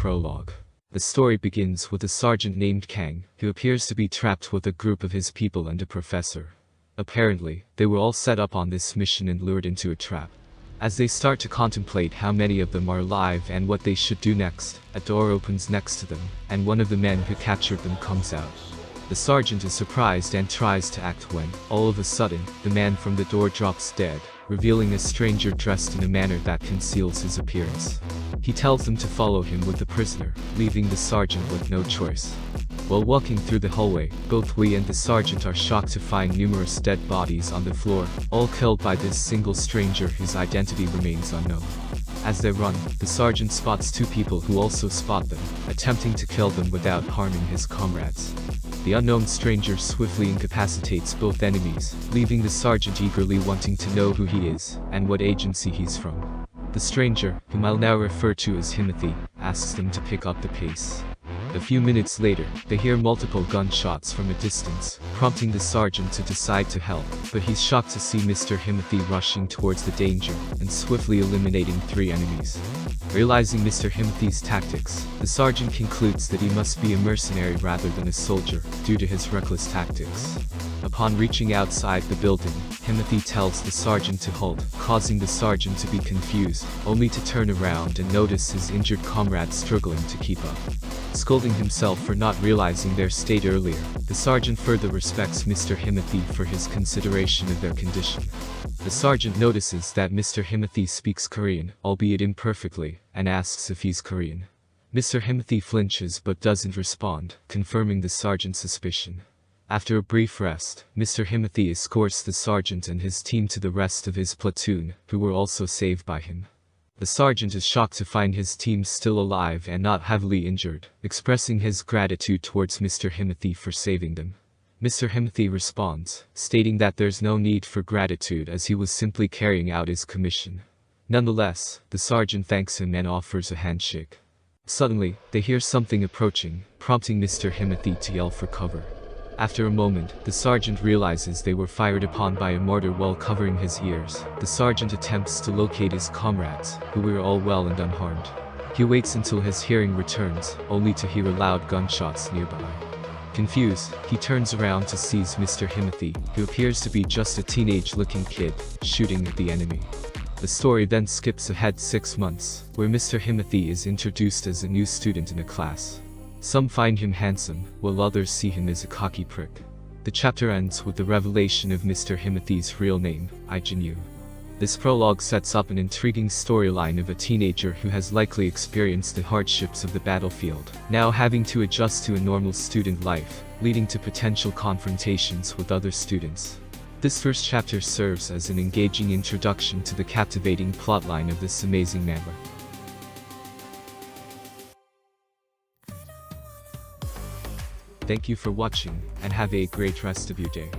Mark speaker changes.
Speaker 1: prologue. The story begins with a sergeant named Kang, who appears to be trapped with a group of his people and a professor. Apparently, they were all set up on this mission and lured into a trap. As they start to contemplate how many of them are alive and what they should do next, a door opens next to them, and one of the men who captured them comes out. The sergeant is surprised and tries to act when, all of a sudden, the man from the door drops dead, revealing a stranger dressed in a manner that conceals his appearance. He tells them to follow him with the prisoner, leaving the sergeant with no choice. While walking through the hallway, both we and the sergeant are shocked to find numerous dead bodies on the floor, all killed by this single stranger whose identity remains unknown. As they run, the sergeant spots two people who also spot them, attempting to kill them without harming his comrades. The unknown stranger swiftly incapacitates both enemies, leaving the sergeant eagerly wanting to know who he is, and what agency he's from. The stranger, whom I'll now refer to as Timothy, asks them to pick up the pace. A few minutes later, they hear multiple gunshots from a distance, prompting the sergeant to decide to help, but he's shocked to see Mr. Timothy rushing towards the danger, and swiftly eliminating 3 enemies. Realizing Mr. Timothy's tactics, the sergeant concludes that he must be a mercenary rather than a soldier, due to his reckless tactics. Upon reaching outside the building, Timothy tells the sergeant to halt, causing the sergeant to be confused, only to turn around and notice his injured comrade struggling to keep up. Scolding himself for not realizing their state earlier, the sergeant further respects Mr. Timothy for his consideration of their condition. The sergeant notices that Mr. Timothy speaks Korean, albeit imperfectly, and asks if he's Korean. Mr. Timothy flinches but doesn't respond, confirming the sergeant's suspicion. After a brief rest, Mr. Timothy escorts the sergeant and his team to the rest of his platoon, who were also saved by him. The sergeant is shocked to find his team still alive and not heavily injured, expressing his gratitude towards Mr. Timothy for saving them. Mr. Timothy responds, stating that there's no need for gratitude as he was simply carrying out his commission. Nonetheless, the sergeant thanks him and offers a handshake. Suddenly, they hear something approaching, prompting Mr. Timothy to yell for cover. After a moment, the sergeant realizes they were fired upon by a mortar while covering his ears. The sergeant attempts to locate his comrades, who were all well and unharmed. He waits until his hearing returns, only to hear loud gunshots nearby. Confused, he turns around to seize Mr. Timothy, who appears to be just a teenage-looking kid, shooting at the enemy. The story then skips ahead 6 months, where Mr. Timothy is introduced as a new student in a class. Some find him handsome, while others see him as a cocky prick. The chapter ends with the revelation of Mr. Timothy's real name, Ijinyu. This prologue sets up an intriguing storyline of a teenager who has likely experienced the hardships of the battlefield, now having to adjust to a normal student life, leading to potential confrontations with other students. This first chapter serves as an engaging introduction to the captivating plotline of this amazing manhwa. Thank you for watching, and have a great rest of your day.